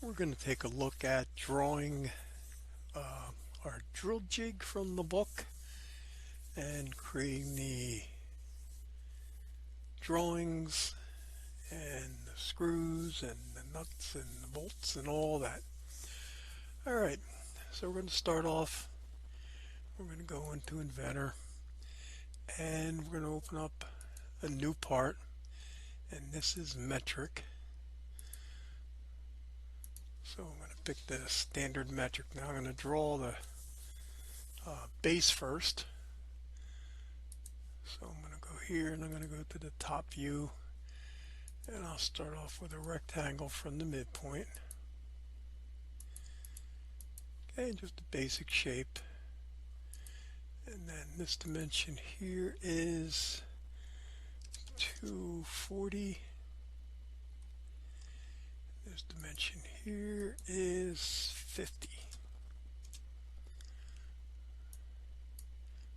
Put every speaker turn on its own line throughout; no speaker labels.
We're going to take a look at drawing our drill jig from the book and creating the drawings and the screws and the nuts and the bolts and all that. Alright, so we're going to start off. We're going to go into Inventor and we're going to open up a new part, and this is metric. So I'm going to pick the standard metric. Now I'm going to draw the base first. So I'm going to go here and I'm going to go to the top view, and I'll start off with a rectangle from the midpoint. Okay, just a basic shape. And then this dimension here is 240. This dimension here is 50.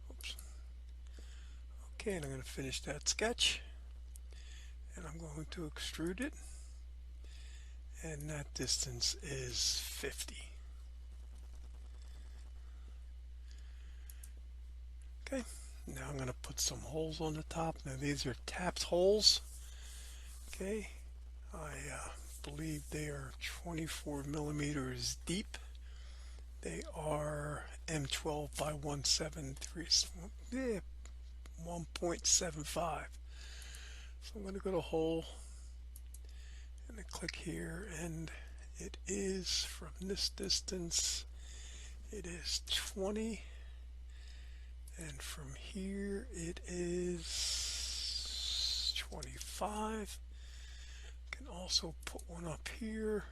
Oops. Okay, and I'm going to finish that sketch. And I'm going to extrude it. And that distance is 50. Okay, now I'm going to put some holes on the top. Now these are tapped holes. Okay, I believe they are 24 millimeters deep. They are M12 by 173, 1.75. So I'm going to go to hole and I click here, and it is from this distance, it is 20. And from here it is 25. Can also put one up here,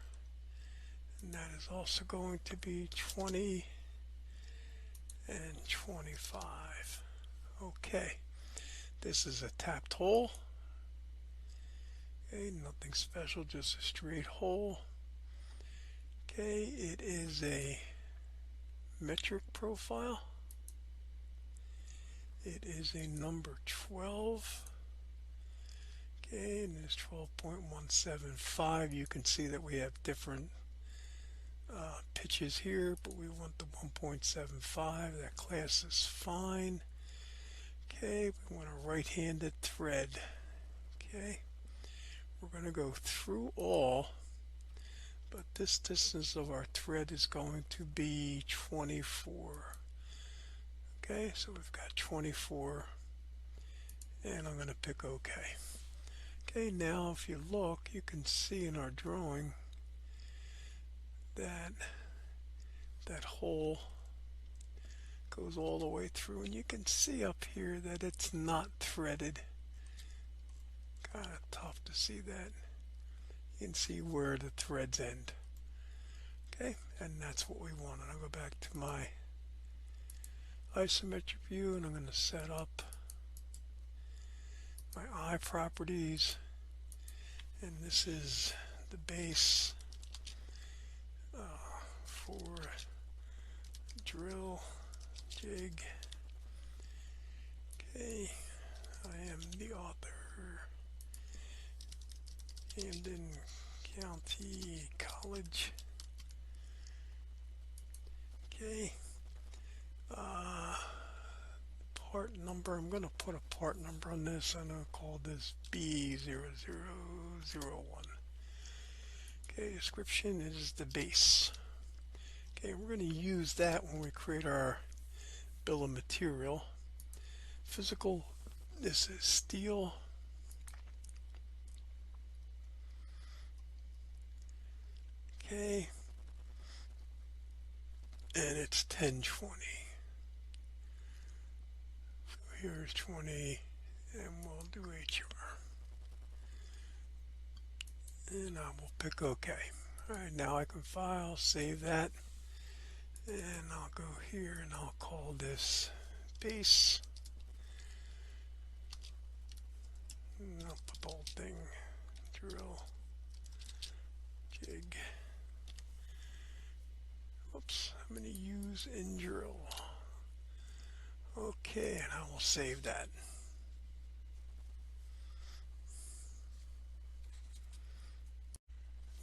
and that is also going to be 20 and 25. Okay, this is a tapped hole. Okay, nothing special, just a straight hole. Okay, it is a metric profile. It is a number 12. Okay, and it's 12.175. You can see that we have different pitches here, but we want the 1.75. That class is fine. Okay, we want a right-handed thread. Okay, we're going to go through all, but this distance of our thread is going to be 24. Okay, so we've got 24, and I'm going to pick OK. Okay, now if you look, you can see in our drawing that that hole goes all the way through, and you can see up here that it's not threaded. Kind of tough to see that. You can see where the threads end. Okay, and that's what we want. And I'll go back to my isometric view, and I'm going to set up my eye properties, and this is the base for drill jig. Okay, I am the author, Camden County College. Okay, part number, I'm going to put a part number on this. I'm going to call this B0001. Okay, description is the base. Okay, we're going to use that when we create our bill of material. Physical, this is steel. Okay, and it's 1020. So here's 20, and we'll do HR. And I will pick OK. Alright, now I can file, save that, and I'll go here and I'll call this base. And I'll put the whole thing, drill jig. Oops, I'm going to use in drill. Okay, and I will save that.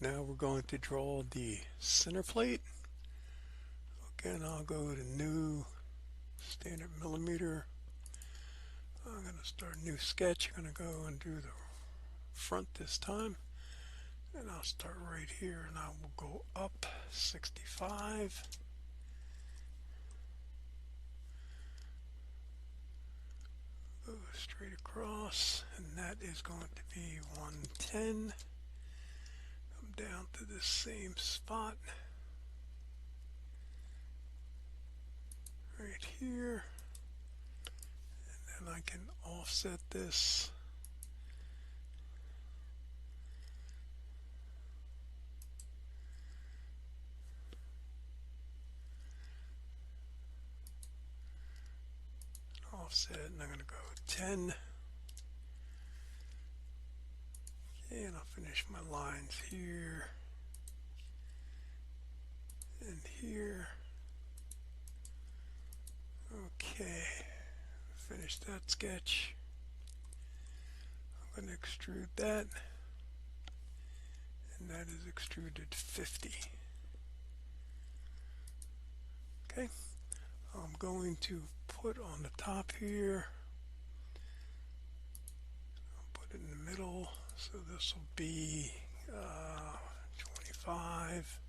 Now we're going to draw the center plate. Again, I'll go to new, standard millimeter. I'm going to start a new sketch. I'm going to go and do the front this time. And I'll start right here and I will go up 65. Go straight across, and that is going to be 110. Come down to the same spot right here, and then I can offset this. Offset, and I'm going to go 10. Okay, and I'll finish my lines here and here. Okay, finish that sketch. I'm going to extrude that, and that is extruded 50. Okay, I'm going to put on the top here, I'll put it in the middle, so this will be 25,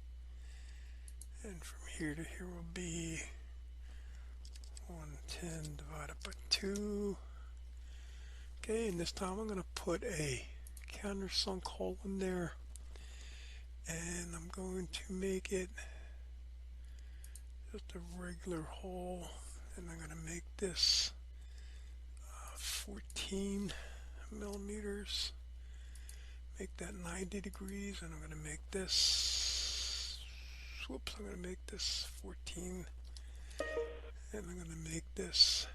and from here to here will be 110 divided by 2. Okay, and this time I'm going to put a countersunk hole in there, and I'm going to make it just a regular hole, and I'm going to make this 14 millimeters. Make that 90 degrees, and I'm going to make this, whoops, I'm going to make this 14, and I'm going to make this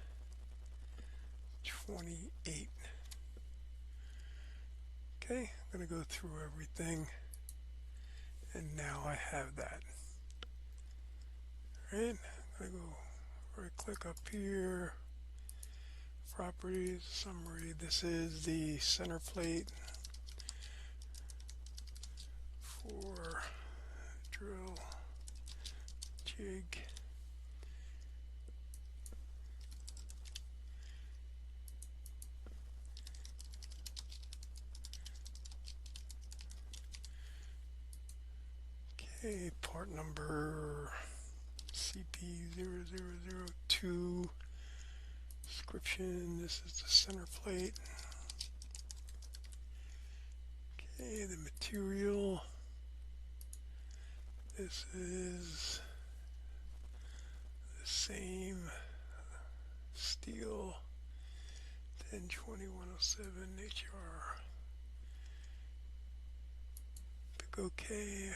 28. Okay, I'm going to go through everything, and now I have that. Alright, I'm going to go right click up here, properties, summary. This is the center plate for drill jig. Okay, part number CP0002. Description, this is the center plate. Okay, the material. This is the same steel 102107 HR. Pick OK,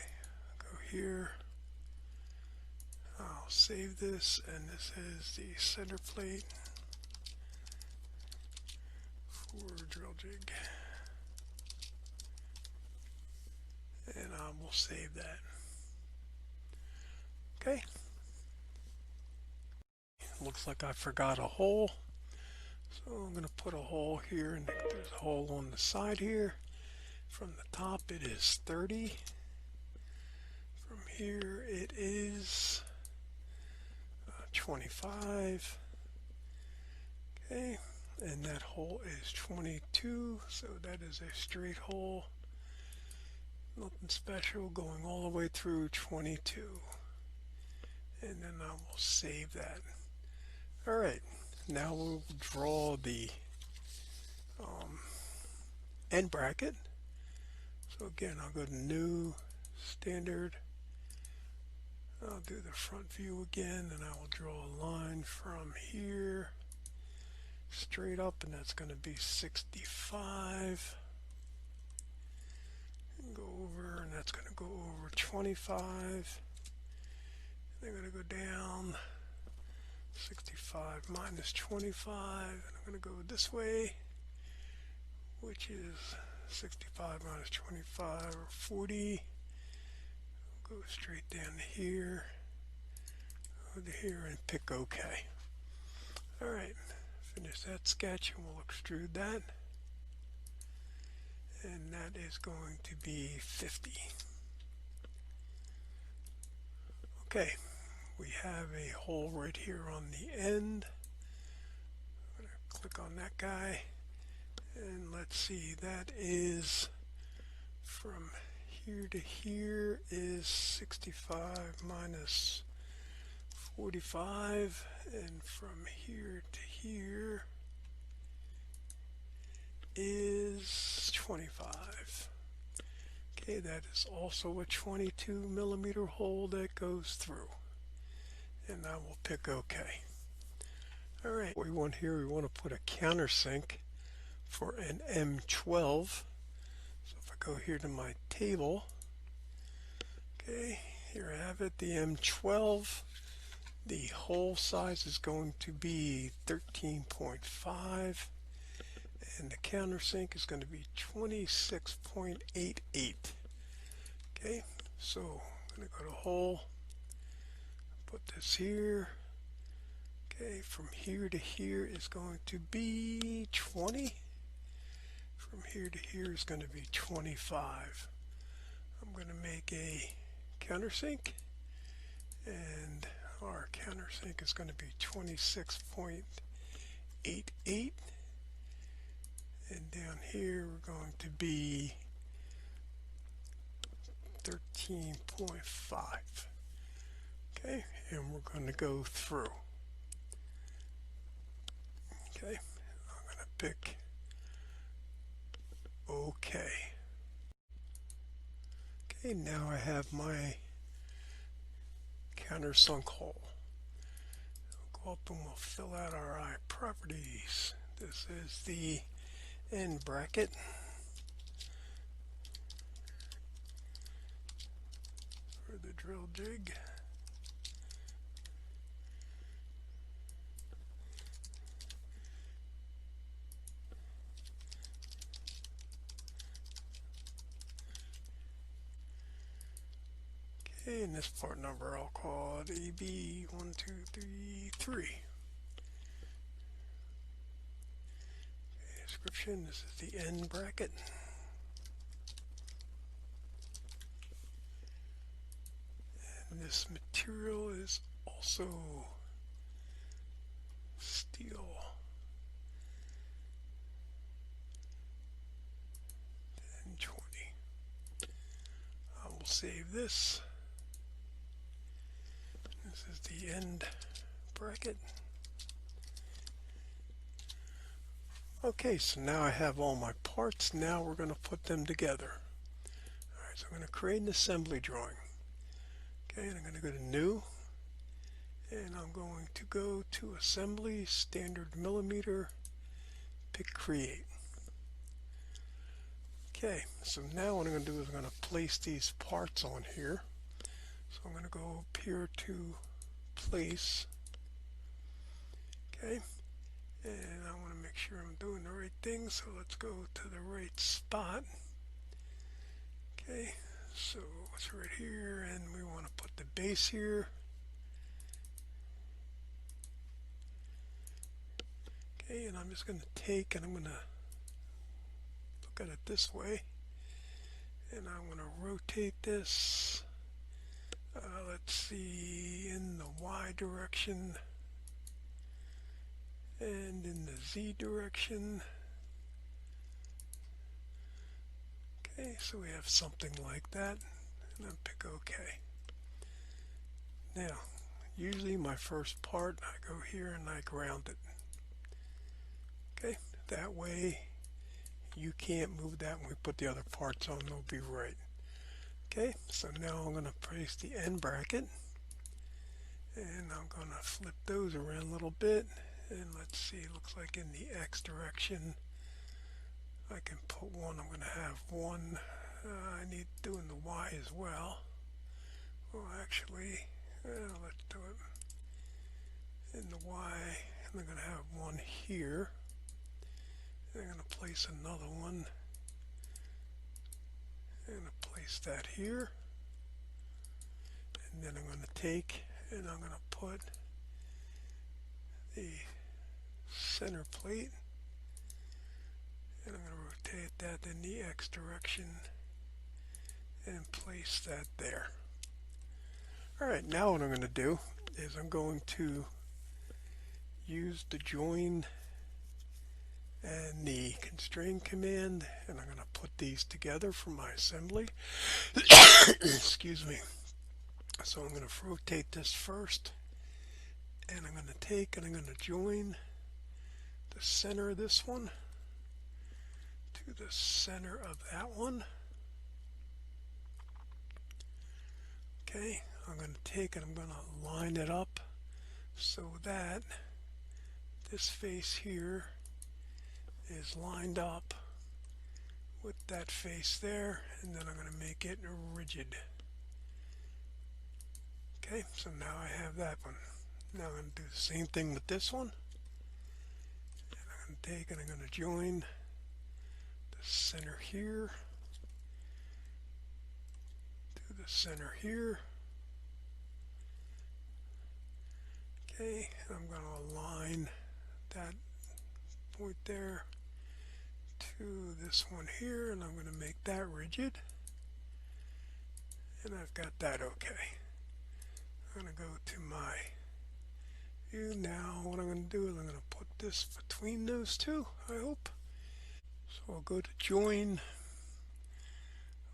go here. I'll save this, and this is the center plate for drill jig. And I will save that. Okay. Looks like I forgot a hole. So I'm going to put a hole here, and there's a hole on the side here. From the top it is 30. From here it is 25. Okay, and that hole is 22, so that is a straight hole. Nothing special, going all the way through 22. And then I will save that. Alright, now we'll draw the end bracket. So again, I'll go to new, standard. I'll do the front view again, and I will draw a line from here straight up, and that's going to be 65. And go over, and that's going to go over 25. They're going to go down 65 minus 25, and I'm going to go this way, which is 65 minus 25, or 40. Go straight down to here, go to here, and pick OK. Alright, finish that sketch, and we'll extrude that. And that is going to be 50. Okay, we have a hole right here on the end. I'm going to click on that guy, and let's see, that is from here to here is 65 minus 45, and from here to here is 25. Okay, that is also a 22 millimeter hole that goes through, and I will pick OK. All right, what we want here, we want to put a countersink for an M12. So if I go here to my table, okay, here I have it, the M12. The hole size is going to be 13.5, and the countersink is going to be 26.88. Okay, so I'm going to go to hole, put this here. Okay, from here to here is going to be 20. From here to here is going to be 25. I'm going to make a countersink, and our countersink is going to be 26.88, and down here we're going to be 13.5. Okay, and we're going to go through. Okay, I'm going to pick OK. Okay, now I have my countersunk hole. We'll go up and we'll fill out our eye properties. This is the end bracket. For the drill jig. Okay, and this part number I'll call it AB1233. Description, this is the end bracket. And this material is also steel. 1020. I will save this. This is the end bracket. Okay, so now I have all my parts. Now we're going to put them together. Alright, so I'm going to create an assembly drawing. Okay, and I'm going to go to New, and I'm going to go to Assembly, Standard Millimeter, pick Create. Okay, so now what I'm going to do is I'm going to place these parts on here. So I'm going to go up here to Place. Okay, and I want to make sure I'm doing the right thing, so let's go to the right spot. Okay, so it's right here, and we want to put the base here. Okay, and I'm just going to take and I'm going to look at it this way, and I'm going to rotate this, let's see, in the Y direction and in the Z direction. Okay, so we have something like that, and then pick OK. Now, usually my first part, I go here and I ground it. Okay, that way you can't move that when we put the other parts on, they'll be right. Okay, so now I'm going to place the end bracket, and I'm going to flip those around a little bit, and let's see, it looks like in the X direction I can put one. I'm going to have one. I need to do in the Y as well. Well, actually, let's do it in the Y, and I'm going to have one here. And I'm going to place another one. I'm going to place that here. And then I'm going to take and I'm going to put the center plate, and I'm going to rotate that in the X direction and place that there. Alright, now what I'm going to do is I'm going to use the join and the constrain command, and I'm going to put these together for my assembly. Excuse me. So I'm going to rotate this first, and I'm going to take and I'm going to join the center of this one to the center of that one. Okay, I'm going to take and I'm going to line it up so that this face here is lined up with that face there, and then I'm going to make it rigid. Okay, so now I have that one. Now I'm going to do the same thing with this one. And I'm going to take and I'm going to join the center here to the center here. Okay, and I'm going to align that point there to this one here, and I'm going to make that rigid. And I've got that okay. I'm going to go to my view now. What I'm going to do is I'm going to put this between those two, I hope. So I'll go to join.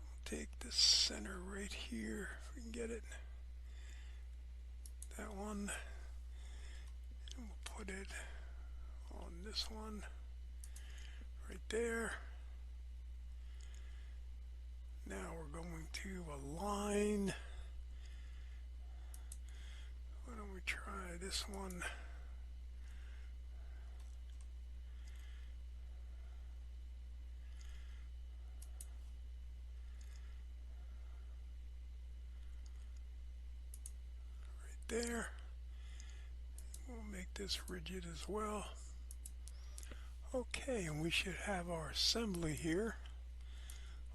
I'll take this center right here, if we can get it. That one. And we'll put it on this one right there. Now we're going to align. Why don't we try this one? Right there. We'll make this rigid as well. Okay, and we should have our assembly here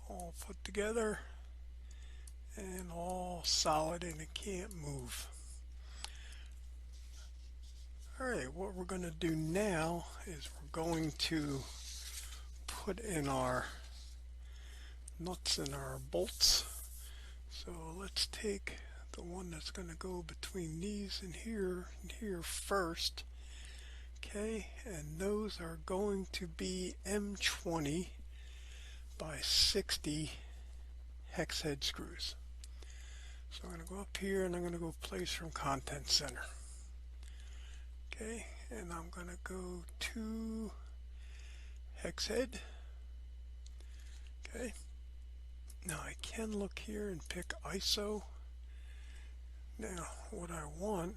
all put together and all solid, and it can't move. Alright, what we're going to do now is we're going to put in our nuts and our bolts. So let's take the one that's going to go between these and here first. Okay, and those are going to be M20 by 60 hex head screws. So I'm going to go up here and I'm going to go place from content center. Okay, and I'm going to go to hex head. Okay, now I can look here and pick ISO. Now what I want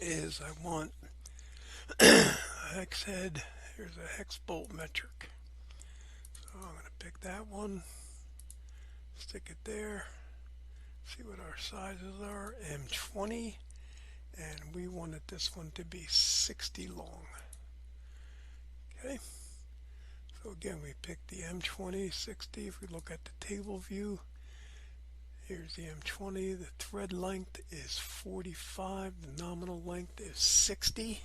is I want a hex head. Here's a hex bolt metric. So I'm going to pick that one, stick it there, see what our sizes are, M20, and we wanted this one to be 60 long. Okay, so again we pick the M20, 60. If we look at the table view, here's the M20, the thread length is 45, the nominal length is 60.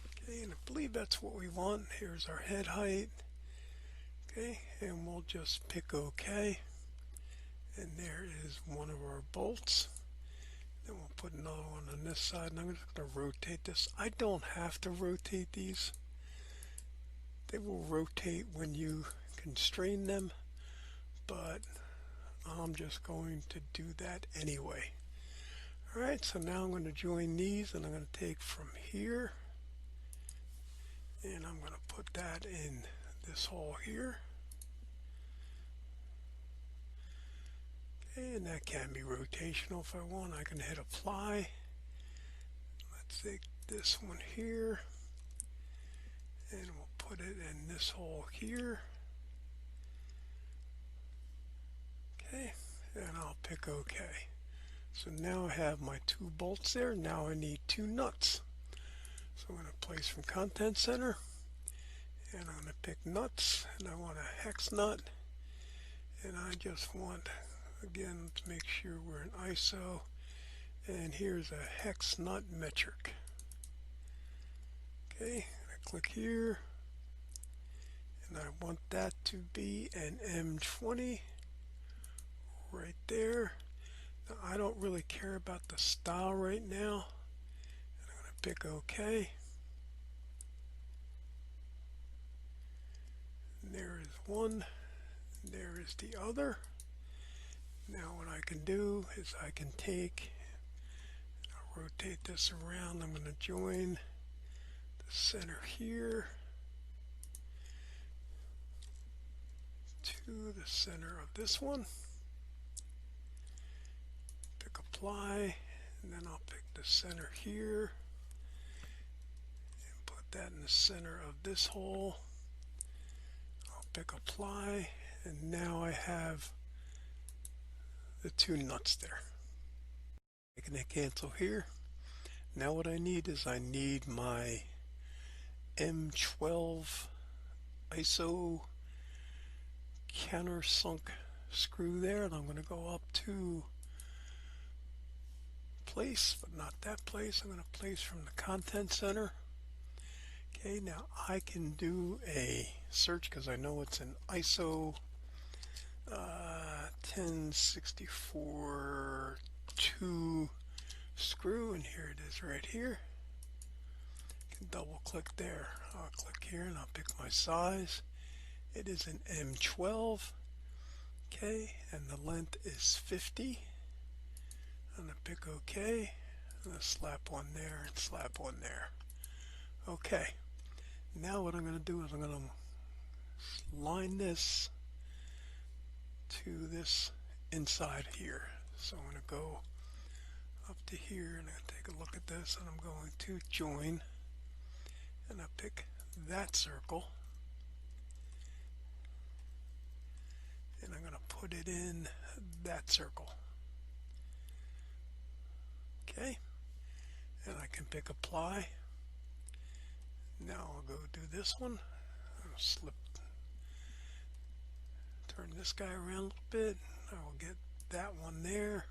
Okay, and I believe that's what we want. Here's our head height. Okay, and we'll just pick OK. And there is one of our bolts. Then we'll put another one on this side, and I'm just going to rotate this. I don't have to rotate these. They will rotate when you constrain them, but I'm just going to do that anyway. Alright, so now I'm going to join these, and I'm going to take from here, and I'm going to put that in this hole here. Okay, and that can be rotational if I want. I can hit apply. Let's take this one here, and we'll put it in this hole here. Okay, and I'll pick OK. So now I have my two bolts there. Now I need two nuts. So I'm going to place from content center, and I'm going to pick nuts, and I want a hex nut, and I just want, again, to make sure we're in ISO, and here's a hex nut metric. Okay, I click here, and I want that to be an M20 right there, Now, I don't really care about the style right now. I'm going to pick OK. And there is one. And there is the other. Now what I can do is I can take, I'll rotate this around. I'm going to join the center here to the center of this one. Pick apply, and then I'll pick the center here and put that in the center of this hole. I'll pick apply, and now I have the two nuts there. I can cancel here. Now what I need is I need my M12 ISO countersunk screw there, and I'm going to go up to place, but not that place. I'm going to place from the content center. Okay, now I can do a search because I know it's an ISO 1064-2 screw, and here it is right here. I can double click there. I'll click here and I'll pick my size. It is an M12. Okay, and the length is 50. I'm going to pick OK. I'm going to slap one there and slap one there. Okay, now what I'm going to do is I'm going to line this to this inside here. So I'm going to go up to here and I take a look at this, and I'm going to join, and I pick that circle, and I'm going to put it in that circle. Okay, and I can pick apply. Now I'll go do this one. I'll turn this guy around a little bit. I will get that one there.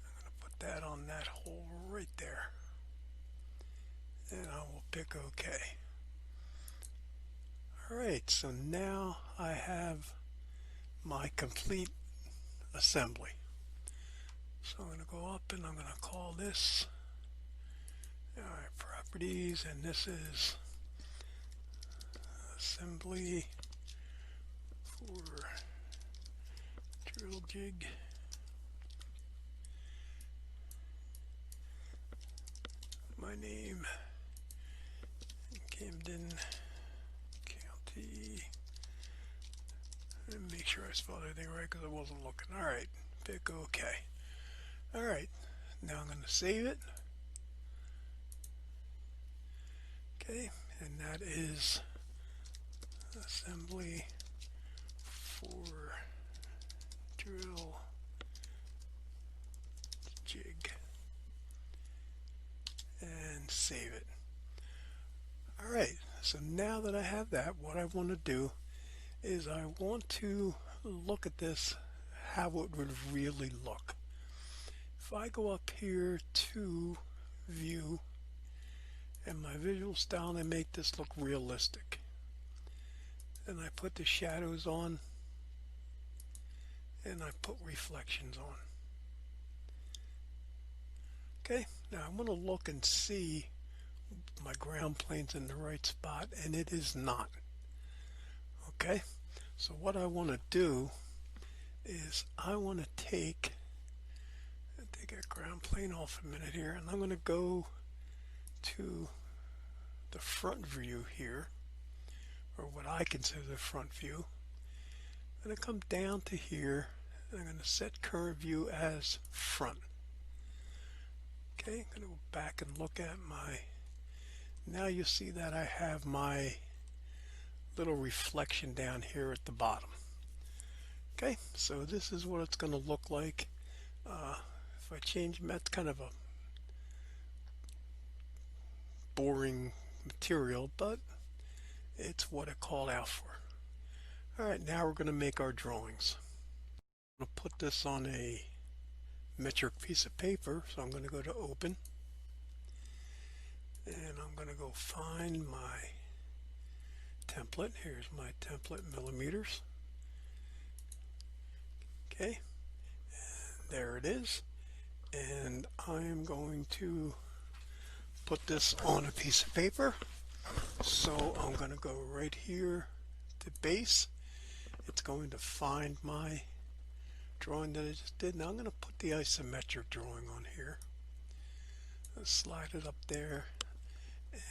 I'm going to put that on that hole right there. And I will pick OK. Alright, so now I have my complete assembly. So I'm going to go up and I'm going to call this properties, and this is assembly for drill jig. My name, Camden County. And make sure I spelled everything right because I wasn't looking. Alright, pick OK. Alright, now I'm going to save it. Okay, and that is assembly for drill jig, and save it. Alright, so now that I have that, what I want to do is I want to look at this, how it would really look. If I go up here to view and my visual style, and I make this look realistic, and I put the shadows on and I put reflections on. Okay, now I'm going to look and see my ground plane's in the right spot, and it is not. Okay, so what I want to do is I want to take that ground plane off a minute here, and I'm going to go to the front view here, or what I consider the front view. I'm going to come down to here, and I'm going to set current view as front. Okay, I'm going to go back and look at my, now you see that I have my little reflection down here at the bottom. Okay, so this is what it's going to look like. If I change, that's kind of a boring material, but it's what it called out for. Alright, now we're going to make our drawings. I'm going to put this on a metric piece of paper, so I'm going to go to open, and I'm going to go find my template. Here's my template millimeters. Okay, there it is. And I am going to put this on a piece of paper. So I'm going to go right here to base. It's going to find my drawing that I just did. Now I'm going to put the isometric drawing on here. I'll slide it up there.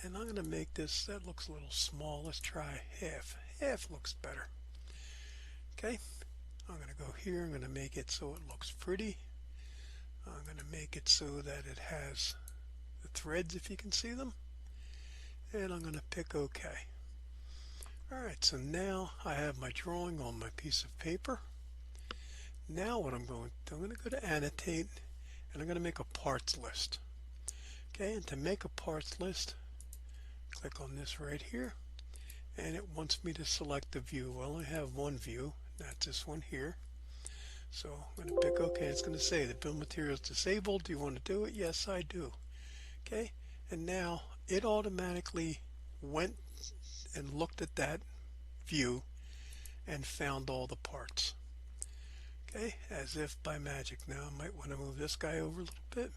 And I'm going to make this, that looks a little small. Let's try half. Half looks better. Okay, I'm going to go here. I'm going to make it so it looks pretty. I'm going to make it so that it has the threads, if you can see them. And I'm going to pick OK. Alright, so now I have my drawing on my piece of paper. Now what I'm going to do, I'm going to go to Annotate, and I'm going to make a parts list. Okay, and to make a parts list, click on this right here, and it wants me to select the view. Well, I have one view, that's this one here. So I'm going to pick OK. It's going to say the bill of materials disabled. Do you want to do it? Yes, I do. Okay, and now it automatically went and looked at that view and found all the parts. Okay, as if by magic. Now I might want to move this guy over a little bit.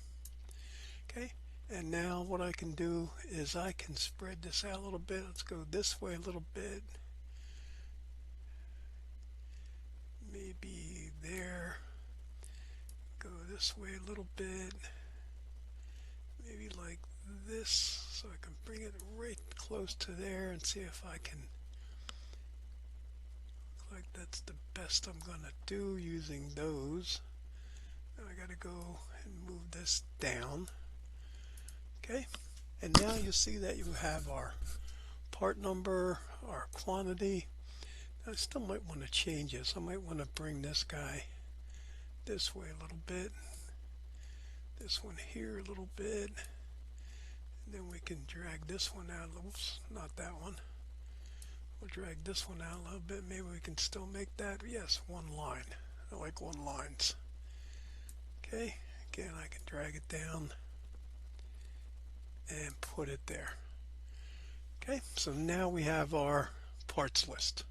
Okay, and now what I can do is I can spread this out a little bit. Let's go this way a little bit. Maybe there. Go this way a little bit. Maybe like this, so I can bring it right close to there and see if I can. Look like that's the best I'm going to do using those. Now I got to go and move this down. Okay, and now you see that you have our part number, our quantity. I still might want to change this. I might want to bring this guy this way a little bit, this one here a little bit, and then we can drag this one out. Oops, not that one. We'll drag this one out a little bit. Maybe we can still make that. Yes, one line. I like one lines. Okay, again I can drag it down and put it there. Okay, so now we have our parts list.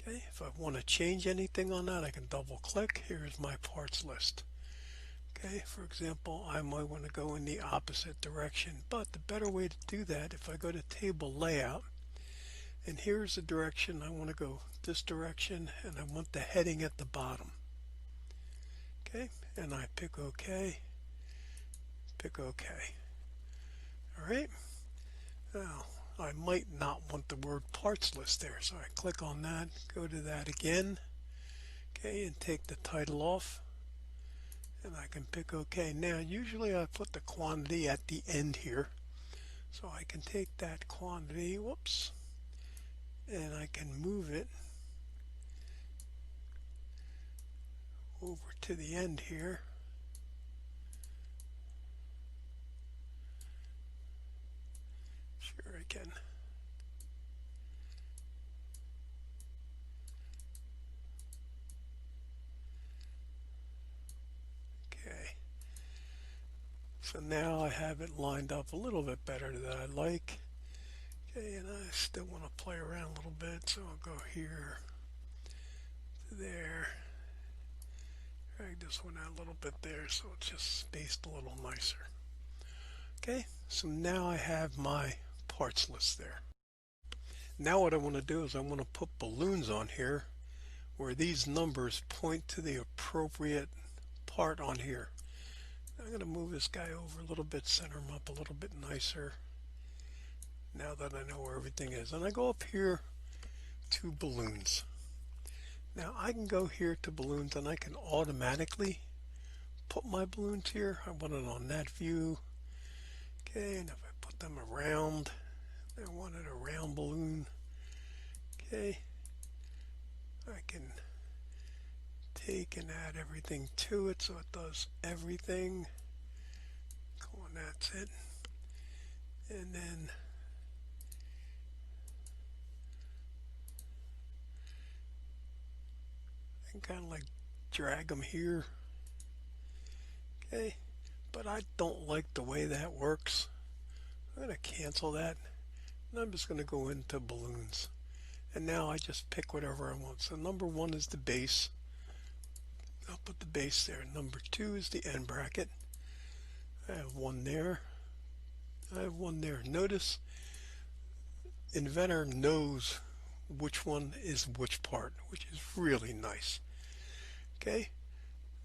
Okay, if I want to change anything on that, I can double click. Here's my parts list. Okay, for example, I might want to go in the opposite direction, but the better way to do that, if I go to table layout, and here's the direction I want to go, this direction, and I want the heading at the bottom. Okay, and I pick OK, pick OK. Alright, now I might not want the word parts list there, so I click on that, go to that again, okay, and take the title off, and I can pick OK. Now usually I put the quantity at the end here, so I can take that quantity, whoops, and I can move it over to the end here. Sure I can. Okay. So now I have it lined up a little bit better that I like. Okay, and I still want to play around a little bit, so I'll go here to there. Drag this one out a little bit there so it's just spaced a little nicer. Okay, so now I have my parts list there. Now what I want to do is I want to put balloons on here where these numbers point to the appropriate part on here. I'm going to move this guy over a little bit, center him up a little bit nicer now that I know where everything is. And I go up here to balloons. Now I can go here to balloons and I can automatically put my balloons here. I want it on that view. Okay, and if I put them around, I wanted a round balloon. Okay, I can take and add everything to it so it does everything. Go on, that's it. And then I can kind of like drag them here. Okay, but I don't like the way that works. I'm going to cancel that. And I'm just going to go into balloons. And now I just pick whatever I want. So number 1 is the base. I'll put the base there. Number 2 is the end bracket. I have one there. I have one there. Notice Inventor knows which one is which part, which is really nice. Okay,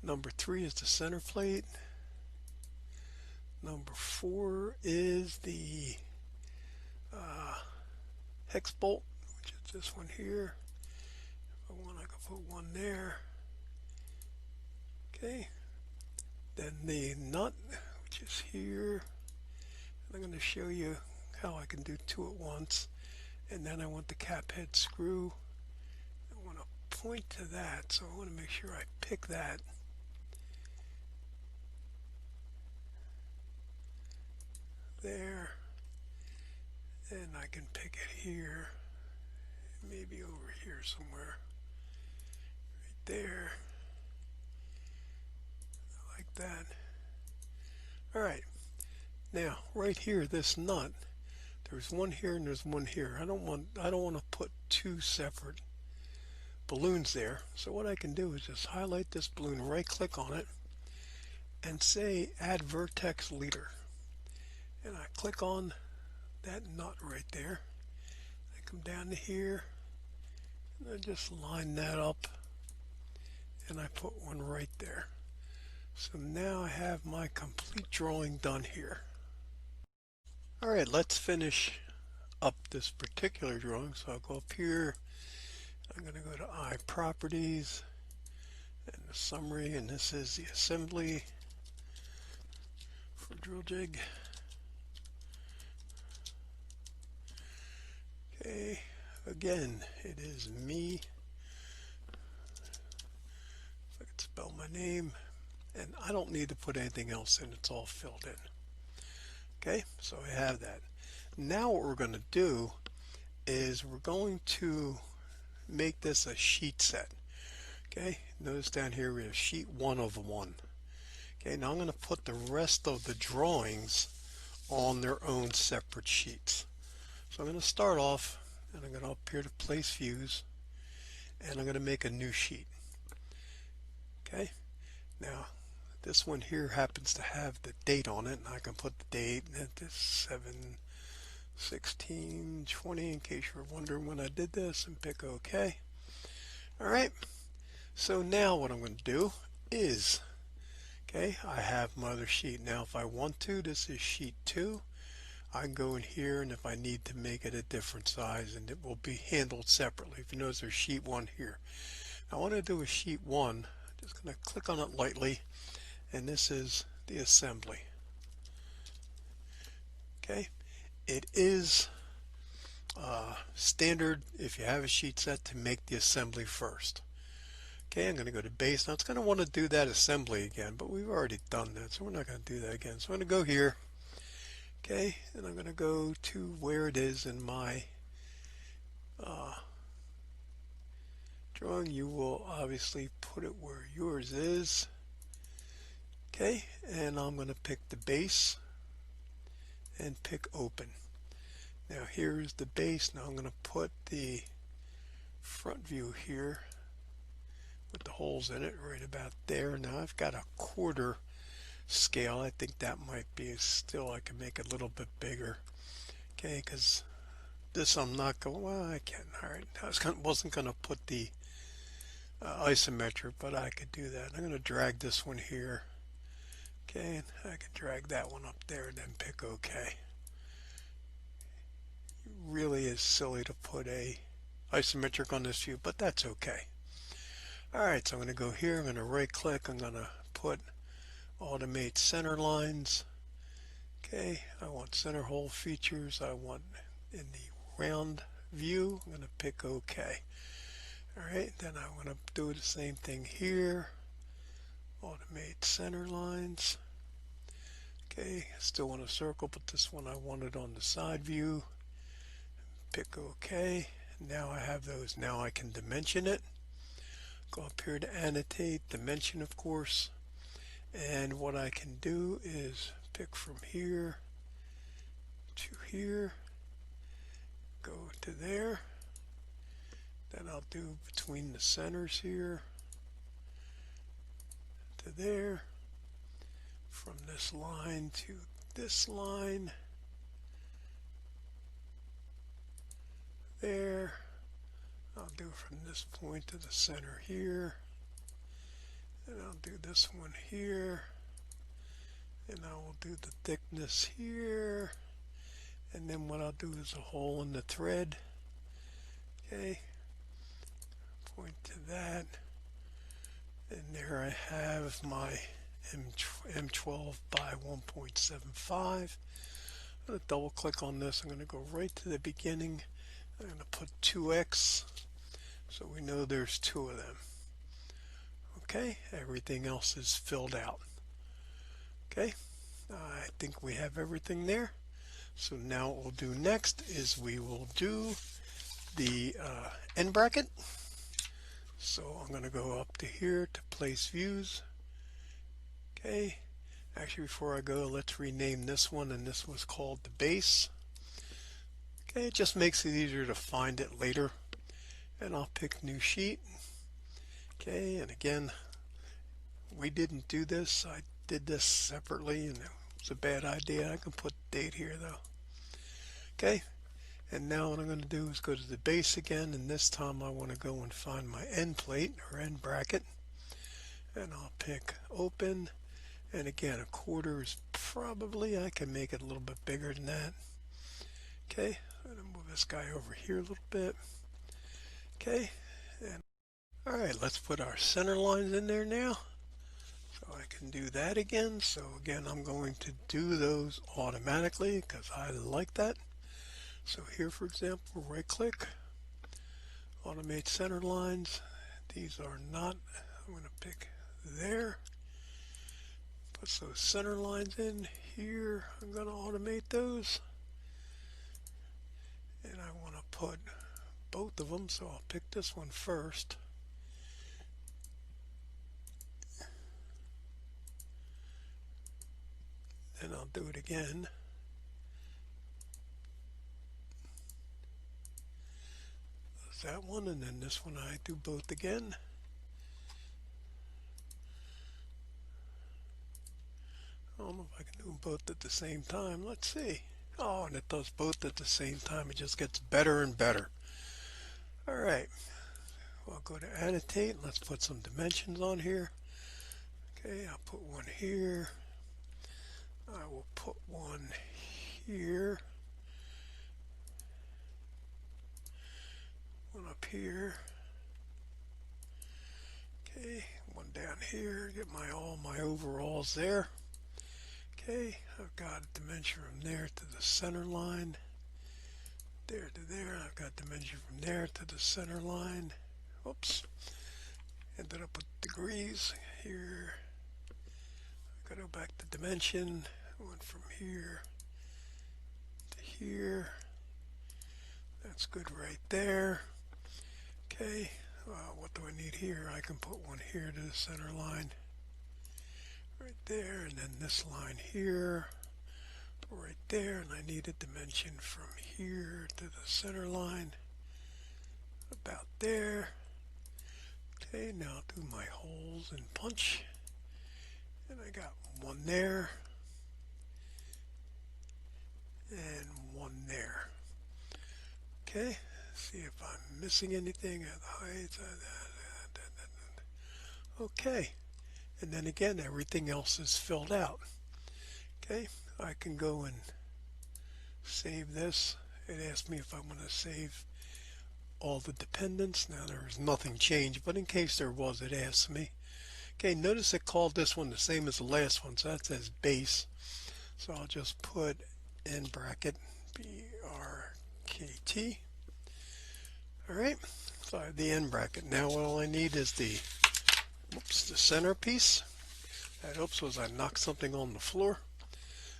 number 3 is the center plate. Number 4 is the hex bolt, which is this one here. If I want, I can put one there. Okay, then the nut, which is here. I'm going to show you how I can do 2 at once. And then I want the cap head screw. I want to point to that, so I want to make sure I pick that. There. And I can pick it here. Maybe over here somewhere. Right there. Like that. Alright. Now, right here, this nut, there's one here and there's one here. I don't want to put 2 separate balloons there. So what I can do is just highlight this balloon, right click on it, and say add vertex leader. And I click on that nut right there. I come down to here and I just line that up and I put one right there. So now I have my complete drawing done here. Alright, let's finish up this particular drawing. So I'll go up here. I'm going to go to I Properties and the summary, and this is the assembly for drill jig. Okay, again, it is me. If I could spell my name, and I don't need to put anything else in, it's all filled in. Okay, so I have that. Now what we're going to do is we're going to make this a sheet set. Okay, notice down here we have sheet 1 of 1. Okay, now I'm going to put the rest of the drawings on their own separate sheets. So I'm going to start off and I'm going to up here to place views and I'm going to make a new sheet. Okay, now this one here happens to have the date on it, and I can put the date at this 7/16/20 in case you're wondering when I did this, and pick OK. Alright, so now what I'm going to do is, okay, I have my other sheet. Now if I want to, this is sheet 2. I can go in here, and if I need to make it a different size, and it will be handled separately. If you notice there's sheet 1 here. Now, I want to do a sheet 1. I'm just going to click on it lightly, and this is the assembly. Okay, it is standard if you have a sheet set to make the assembly first. Okay, I'm going to go to base. Now it's going to want to do that assembly again, but we've already done that, so we're not going to do that again. So I'm going to go here. Okay, and I'm going to go to where it is in my drawing. You will obviously put it where yours is. Okay, and I'm going to pick the base and pick open. Now here's the base. Now I'm going to put the front view here with the holes in it right about there. Now I've got a 1/4 scale. I think that might be still, I can make it a little bit bigger. Okay, because this I'm not going, well, I can. Alright, I wasn't going to put the isometric, but I could do that. I'm going to drag this one here. Okay, and I can drag that one up there and then pick OK. It really is silly to put a isometric on this view, but that's okay. Alright, so I'm going to go here, I'm going to right click, I'm going to put automate center lines. Okay, I want center hole features, I want in the round view, I'm going to pick OK. Alright, then I'm going to do the same thing here. Automate center lines. Okay, still want a circle, but this one I want it on the side view. Pick OK. Now I have those. Now I can dimension it. Go up here to annotate, dimension of course. And what I can do is pick from here to here. to there. Then I'll do between the centers here to there. From this line to this line. There. I'll do from this point to the center here. And I'll do this one here. And I will do the thickness here. And then what I'll do is a hole in the thread. Okay. Point to that. And there I have my M12 by 1.75. I'm going to double click on this. I'm going to go right to the beginning. I'm going to put 2x so we know there's two of them. Okay, everything else is filled out. Okay, I think we have everything there. So now what we'll do next is we will do the end bracket. So I'm going to go up to here to place views. Okay, actually before I go, let's rename this one, and this was called the base. Okay, it just makes it easier to find it later. And I'll pick new sheet. Okay, and again, we didn't do this. I did this separately and it was a bad idea. I can put date here though. Okay, and now what I'm going to do is go to the base again, and this time I want to go and find my end plate or end bracket. And I'll pick open. And again, a quarter is probably, I can make it a little bit bigger than that. Okay, I'm going to move this guy over here a little bit. Okay, and all right, let's put our center lines in there now. So I can do that again. So again, I'm going to do those automatically because I like that. So here, for example, right click, automate center lines. These are not, I'm going to pick there. Put those center lines in here. I'm going to automate those. And I want to put both of them, so I'll pick this one first. Then I'll do it again. There's that one, and then this one I do both again. I don't know if I can do them both at the same time. Let's see. Oh, and it does both at the same time. It just gets better and better. All right. I'll go to Annotate. Let's put some dimensions on here. Okay, I'll put one here. I will put one here. One up here. Okay, one down here. Get all my overalls there. Okay, I've got a dimension from there to the center line. There to there. I've got dimension from there to the center line. Oops. Ended up with degrees here. I've got to go back to dimension. Went from here to here. That's good right there. Okay, what do I need here? I can put one here to the center line. Right there, and then this line here. Right there, and I need a dimension from here to the center line. About there. Okay, now I'll do my holes and punch. And I got one there. And one there. Okay, see if I'm missing anything at the height. Okay, and then again, everything else is filled out. Okay, I can go and save this. It asks me if I want to save all the dependents. Now there's nothing changed, but in case there was, it asks me. Okay, notice it called this one the same as the last one, so that says base. So I'll just put end bracket BRKT. Alright, so I have the end bracket. Now all I need is the center piece. That was I knocked something on the floor.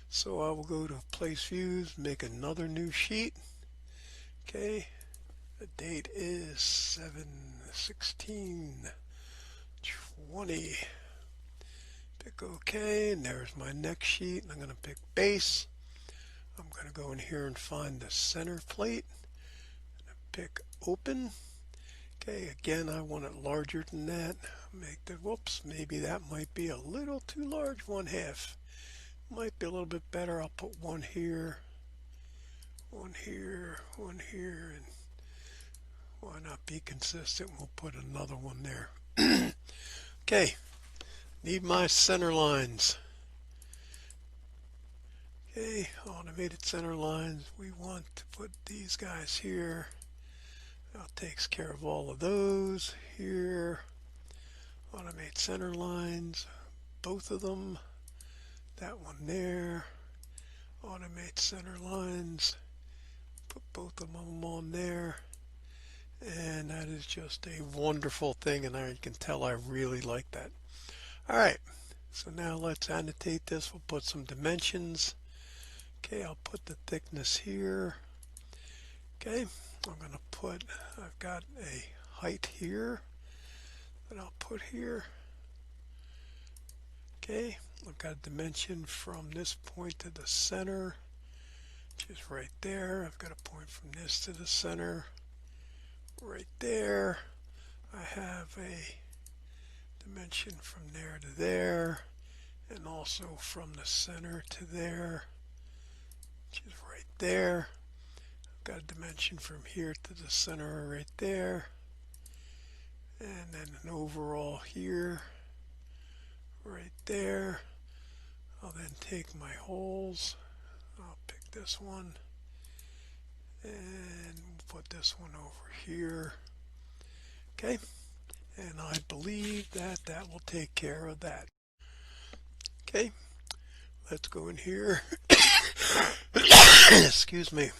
So I will go to place views, make another new sheet. Okay, the date is 7/16/20. Pick OK, and there's my next sheet. I'm going to pick base. I'm going to go in here and find the center plate. pick open. Okay, again, I want it larger than that. Make the, whoops, maybe that might be a little too large, 1/2. Might be a little bit better. I'll put one here, one here, one here, and why not be consistent? We'll put another one there. Okay, need my center lines. Okay, automated center lines. We want to put these guys here. That takes care of all of those here. Automate center lines, both of them. That one there. Automate center lines. Put both of them on there. And that is just a wonderful thing, and you can tell I really like that. All right, so now let's annotate this. We'll put some dimensions. Okay, I'll put the thickness here. Okay, I'm going to put, I've got a height here that I'll put here. Okay, I've got a dimension from this point to the center, which is right there. I've got a point from this to the center, right there. I have a dimension from there to there, and also from the center to there, which is right there. I've got a dimension from here to the center right there, and then an overall here, right there. I'll then take my holes, I'll pick this one, and put this one over here. Okay, and I believe that that will take care of that. Okay, let's go in here. Excuse me.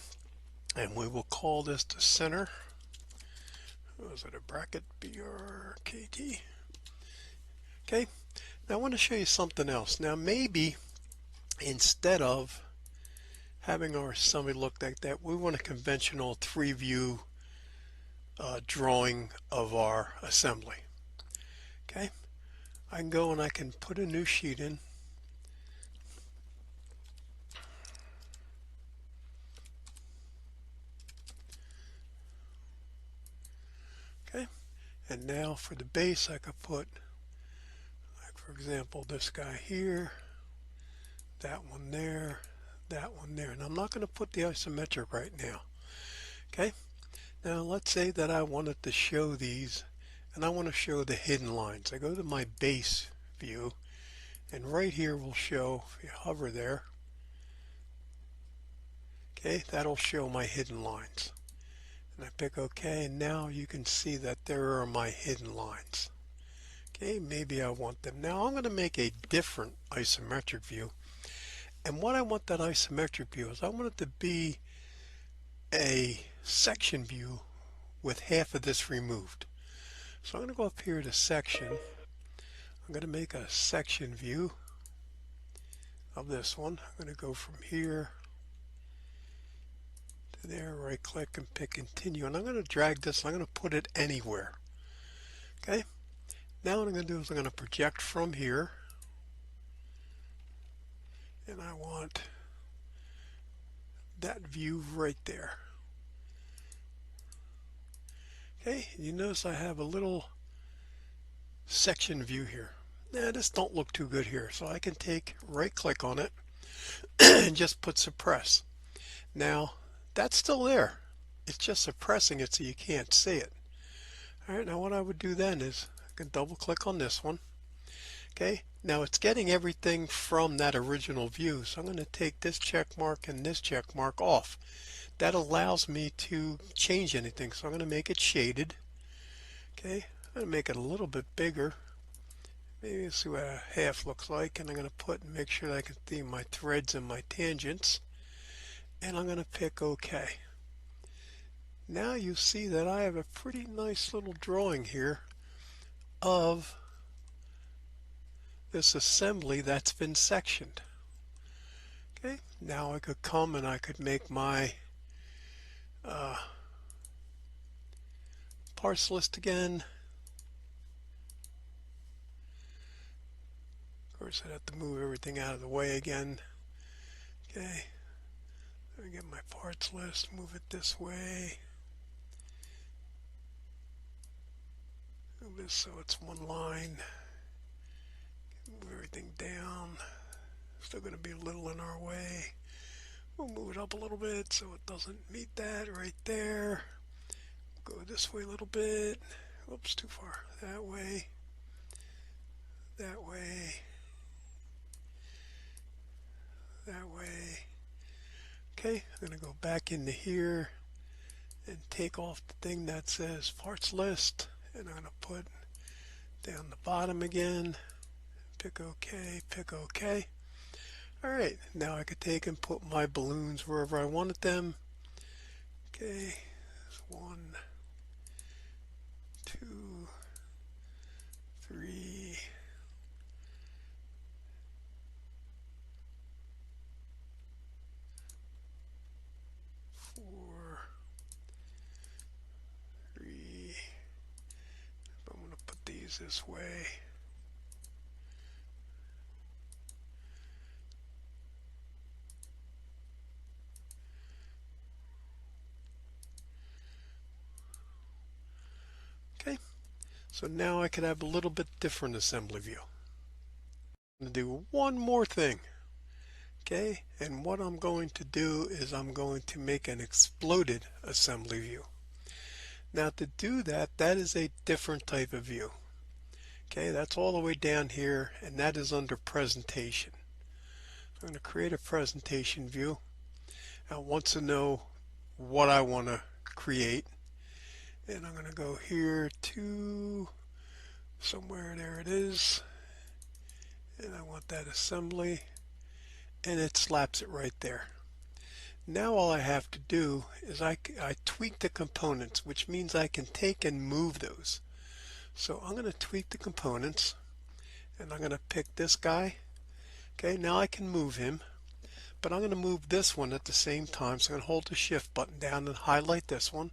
And we will call this the center. Was it a bracket? BRKT. Okay, now I want to show you something else. Now maybe instead of having our assembly look like that, we want a conventional 3-view drawing of our assembly. Okay, I can go and I can put a new sheet in. Okay, and now for the base I could put, like for example, this guy here, that one there, that one there. And I'm not going to put the isometric right now. Okay, now let's say that I wanted to show these, and I want to show the hidden lines. I go to my base view, and right here will show, if you hover there, okay, that'll show my hidden lines. And I pick OK, and now you can see that there are my hidden lines. Okay, maybe I want them. Now I'm going to make a different isometric view. And what I want that isometric view is I want it to be a section view with half of this removed. So I'm going to go up here to section. I'm going to make a section view of this one. I'm going to go from here to there, right click and pick continue. And I'm going to drag this, I'm going to put it anywhere. Okay, now what I'm going to do is I'm going to project from here. And I want that view right there. Okay, you notice I have a little section view here. Now this don't look too good here, so I can take right click on it and just put suppress. Now that's still there, it's just suppressing it so you can't see it. Alright, now what I would do then is I can double click on this one. Okay, now it's getting everything from that original view, so I'm going to take this check mark and this check mark off. That allows me to change anything, so I'm going to make it shaded. Okay, I'm going to make it a little bit bigger. Maybe see what a half looks like, and I'm going to make sure that I can see my threads and my tangents, and I'm going to pick OK. Now you see that I have a pretty nice little drawing here of this assembly that's been sectioned. Okay, now I could come and I could make my parts list again. Of course, I'd have to move everything out of the way again. Okay, let me get my parts list, move it this way. move this so it's one line. Move everything down. Still going to be a little in our way. We'll move it up a little bit so it doesn't meet that right there. Go this way a little bit. Oops, too far. That way. That way. That way. Okay, I'm going to go back into here and take off the thing that says parts list, and I'm going to put down the bottom again. Pick OK, pick OK. Alright, now I could take and put my balloons wherever I wanted them. Okay, 1, 2, 3, 4, 3. I'm going to put these this way. Okay, so now I could have a little bit different assembly view. I'm going to do one more thing. Okay, and what I'm going to do is I'm going to make an exploded assembly view. Now to do that, that is a different type of view. Okay, that's all the way down here, and that is under presentation. I'm going to create a presentation view. I want to know what I want to create, and I'm going to go here to somewhere, there it is, and I want that assembly, and it slaps it right there. Now all I have to do is I tweak the components, which means I can take and move those. So I'm going to tweak the components, and I'm going to pick this guy. Okay, now I can move him, but I'm going to move this one at the same time. So I'm going to hold the shift button down and highlight this one.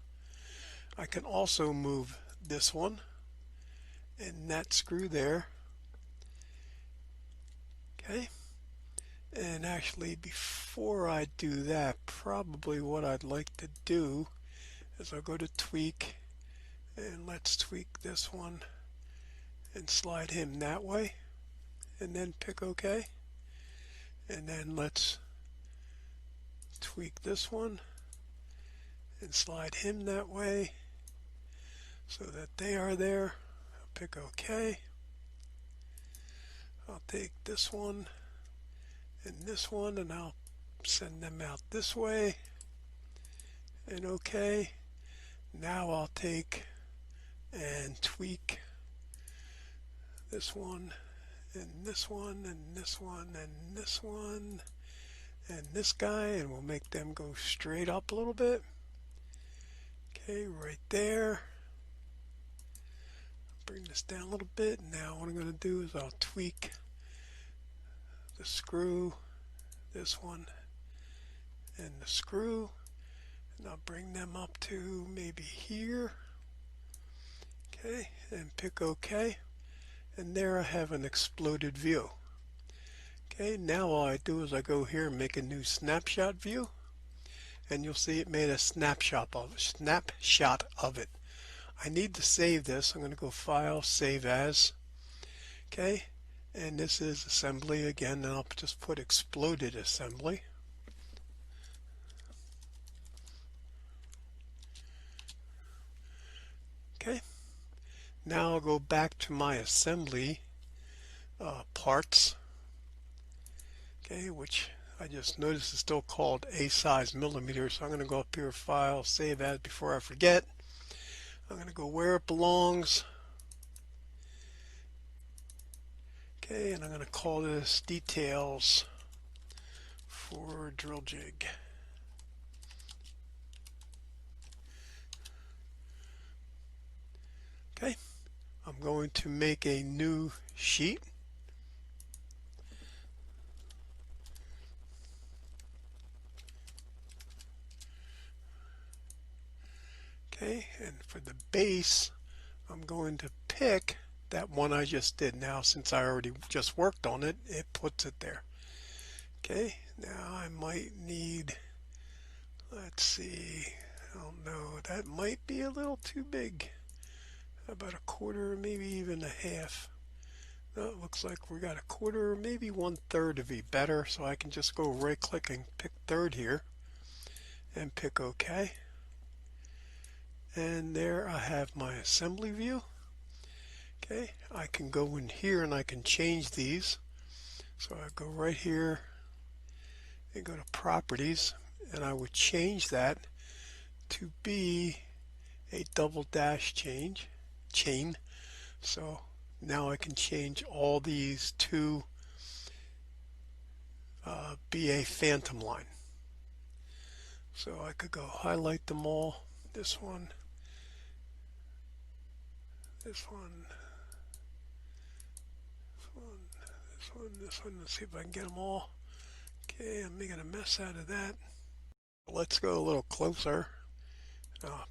I can also move this one and that screw there. Okay, and actually before I do that, probably what I'd like to do is I'll go to tweak, and let's tweak this one and slide him that way, and then pick OK. And then let's tweak this one and slide him that way so that they are there. I'll pick OK. I'll take this one and I'll send them out this way, and OK. Now I'll take and tweak this one and this one and this one and this one and this guy, and we'll make them go straight up a little bit. Okay, right there. Bring this down a little bit. Now what I'm going to do is I'll tweak the screw, this one, and the screw, and I'll bring them up to maybe here. Okay, and pick OK. And there I have an exploded view. Okay, now all I do is I go here and make a new snapshot view, and you'll see it made a snapshot of it. I need to save this. I'm going to go File, Save As. Okay, and this is assembly again, and I'll just put exploded assembly. Okay, now I'll go back to my assembly parts. Okay, which I just noticed is still called A size millimeters. So I'm going to go up here, File, Save As before I forget. I'm going to go where it belongs. Okay, and I'm going to call this Details for Drill Jig. Okay, I'm going to make a new sheet. Okay, and for the base, I'm going to pick that one I just did. Now, since I already just worked on it, it puts it there. Okay, now I might need, let's see, I don't know, that might be a little too big. About a quarter, maybe even a half. No, it looks like we got a quarter, maybe 1/3 to be better. So I can just go right click and pick third here and pick OK. And there I have my assembly view. Okay, I can go in here and I can change these. So I go right here and go to properties, and I would change that to be a double dash chain. So now I can change all these to be a phantom line. So I could go highlight them all. This one, this one, this one, this one, this one. Let's see if I can get them all. Okay, I'm making a mess out of that. Let's go a little closer.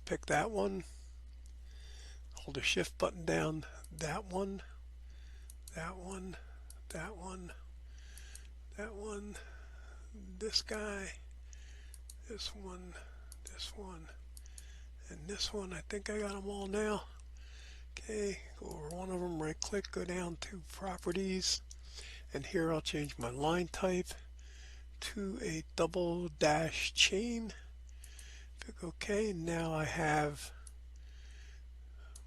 Pick that one. Hold the shift button down. That one, that one, that one, that one, this guy, this one, and this one. I think I got them all now. Okay, go over one of them, right click, go down to properties, and here I'll change my line type to a double dash chain. Click OK. Now I have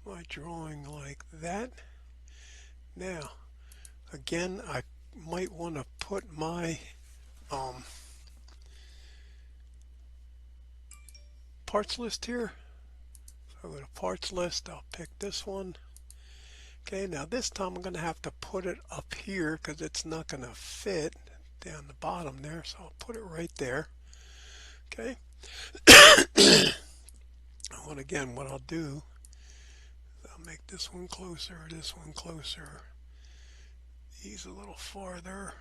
my drawing like that. Now, again, I might want to put my parts list here. So I'll go to parts list, I'll pick this one. Okay, now this time I'm going to have to put it up here because it's not going to fit down the bottom there. So I'll put it right there. Okay. And again, what I'll do, I'll make this one closer, these a little farther,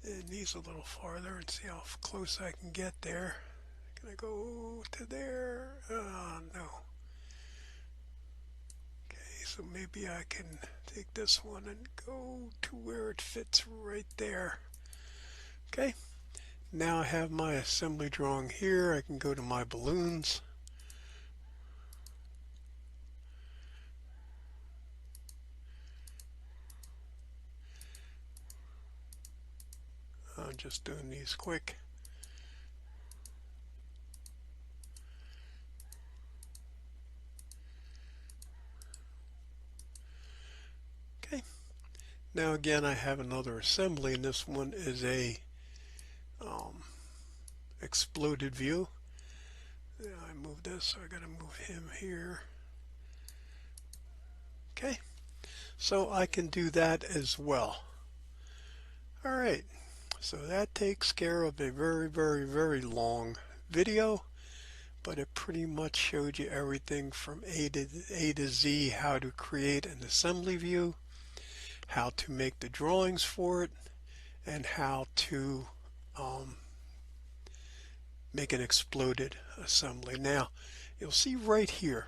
and these a little farther, and see how close I can get there. Can I go to there? No. Okay, so maybe I can take this one and go to where it fits right there. Okay, now I have my assembly drawing here. I can go to my balloons. I'm just doing these quick. Okay, now again I have another assembly, and this one is a exploded view. Yeah, I moved this, so I got to move him here. Okay, so I can do that as well. All right, so that takes care of a very, very, very long video, but it pretty much showed you everything from A to Z, how to create an assembly view, how to make the drawings for it, and how to make an exploded assembly. Now, you'll see right here,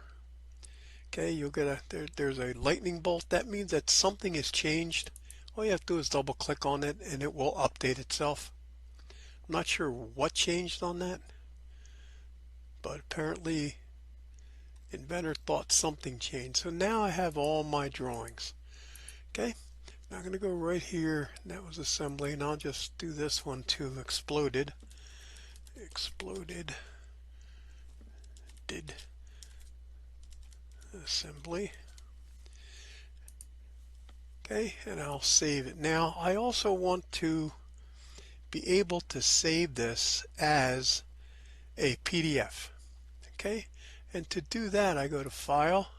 okay, you'll get there's a lightning bolt. That means that something has changed. All you have to do is double click on it and it will update itself. I'm not sure what changed on that, but apparently inventor thought something changed. So now I have all my drawings. Okay, now I'm going to go right here, and that was assembly, and I'll just do this one to exploded. Did assembly. Okay, and I'll save it. Now I also want to be able to save this as a PDF. Okay, and to do that I go to File,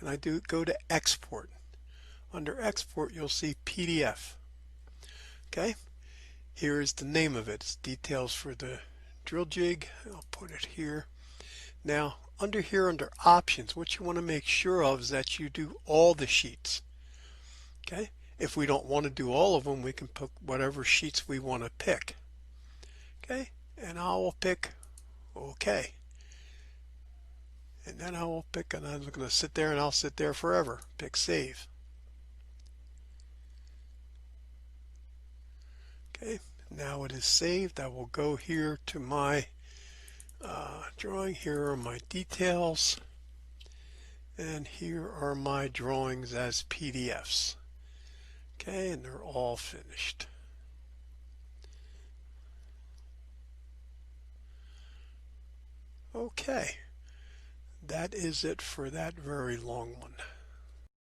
and I go to Export. Under Export you'll see PDF. Okay, here is the name of it. It's details for the drill jig. I'll put it here. Now under here, under options, what you want to make sure of is that you do all the sheets. Okay, if we don't want to do all of them, we can pick whatever sheets we want to pick. Okay, and I will pick OK. And then I will pick, and I'm going to sit there, and I'll sit there forever. Pick Save. Okay, now it is saved. I will go here to my drawing. Here are my details. And here are my drawings as PDFs. Okay, and they're all finished. Okay, that is it for that very long one.